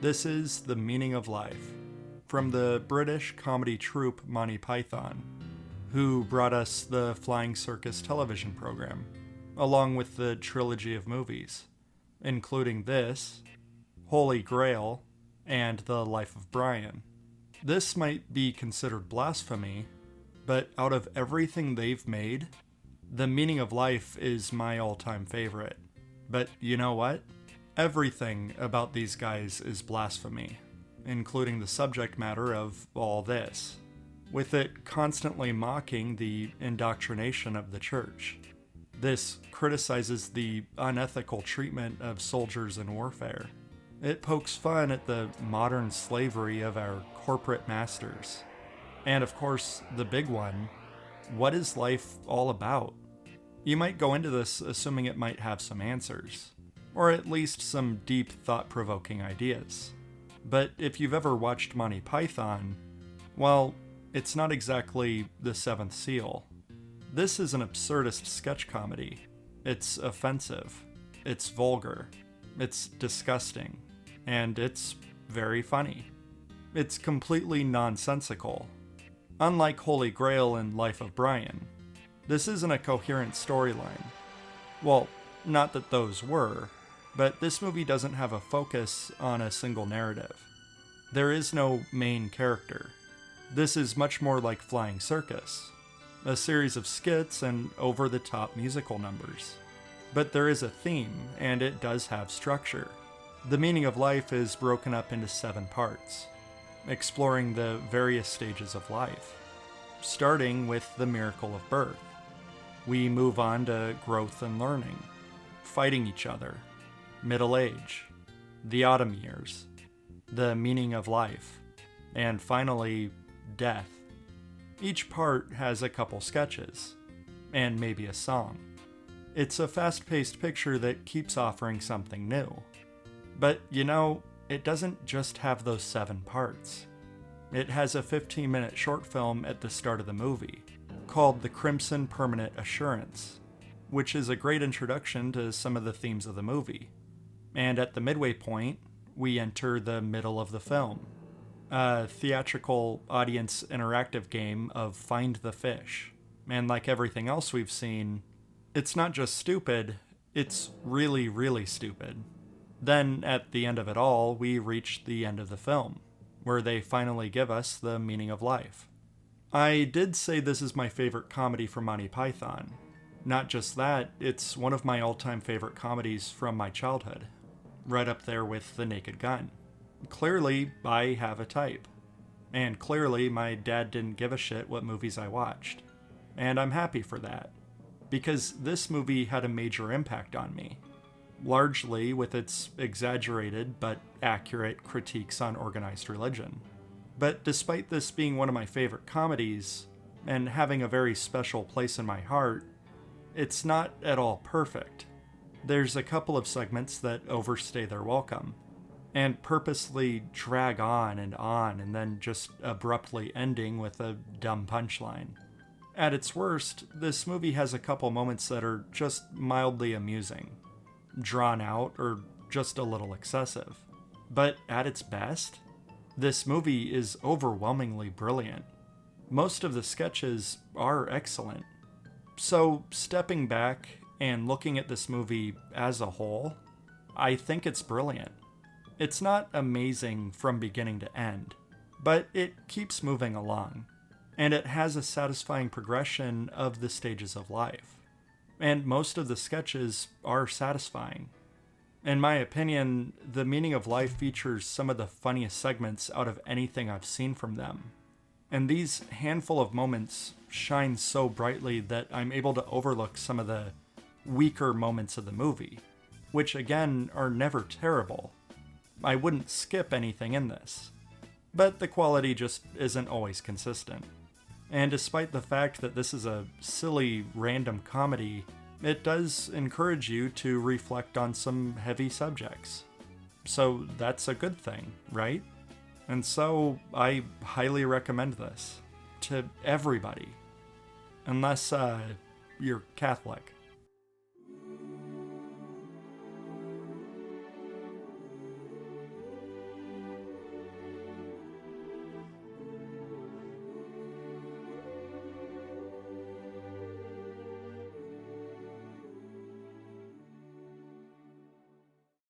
This is The Meaning of Life, from the British comedy troupe Monty Python, who brought us the Flying Circus television program, along with the trilogy of movies, including this, Holy Grail, and The Life of Brian. This might be considered blasphemy, but out of everything they've made, The Meaning of Life is my all-time favorite. But you know what? Everything about these guys is blasphemy, including the subject matter of all this, with it constantly mocking the indoctrination of the church. This criticizes the unethical treatment of soldiers in warfare. It pokes fun at the modern slavery of our corporate masters. And of course, the big one, what is life all about? You might go into this assuming it might have some answers, or at least some deep, thought-provoking ideas. But if you've ever watched Monty Python, well, it's not exactly the seventh seal. This is an absurdist sketch comedy. It's offensive, it's vulgar, it's disgusting, and it's very funny. It's completely nonsensical. Unlike Holy Grail and Life of Brian, this isn't a coherent storyline. Well, not that those were, but this movie doesn't have a focus on a single narrative. There is no main character. This is much more like Flying Circus, a series of skits and over-the-top musical numbers. But there is a theme, and it does have structure. The Meaning of Life is broken up into 7 parts, exploring the various stages of life, starting with the miracle of birth. We move on to growth and learning, fighting each other, middle age, the autumn years, the meaning of life, and finally, death. Each part has a couple sketches, and maybe a song. It's a fast-paced picture that keeps offering something new. But you know, it doesn't just have those 7 parts. It has a 15-minute short film at the start of the movie, called The Crimson Permanent Assurance, which is a great introduction to some of the themes of the movie. And at the midway point, we enter the middle of the film, a theatrical audience interactive game of Find the Fish. And like everything else we've seen, it's not just stupid, it's really, really stupid. Then, at the end of it all, we reach the end of the film, where they finally give us the meaning of life. I did say this is my favorite comedy from Monty Python. Not just that, it's one of my all-time favorite comedies from my childhood, right up there with The Naked Gun. Clearly, I have a type. And clearly, my dad didn't give a shit what movies I watched. And I'm happy for that, because this movie had a major impact on me, largely with its exaggerated but accurate critiques on organized religion. But despite this being one of my favorite comedies, and having a very special place in my heart, it's not at all perfect. There's a couple of segments that overstay their welcome, and purposely drag on and then just abruptly ending with a dumb punchline. At its worst, this movie has a couple moments that are just mildly amusing, drawn out, or just a little excessive. But at its best, this movie is overwhelmingly brilliant. Most of the sketches are excellent. So, stepping back and looking at this movie as a whole, I think it's brilliant. It's not amazing from beginning to end, but it keeps moving along, and it has a satisfying progression of the stages of life. And most of the sketches are satisfying. In my opinion, The Meaning of Life features some of the funniest segments out of anything I've seen from them. And these handful of moments shine so brightly that I'm able to overlook some of the weaker moments of the movie, which again are never terrible. I wouldn't skip anything in this. But the quality just isn't always consistent. And despite the fact that this is a silly, random comedy, it does encourage you to reflect on some heavy subjects. So that's a good thing, right? And so I highly recommend this to everybody. Unless you're Catholic.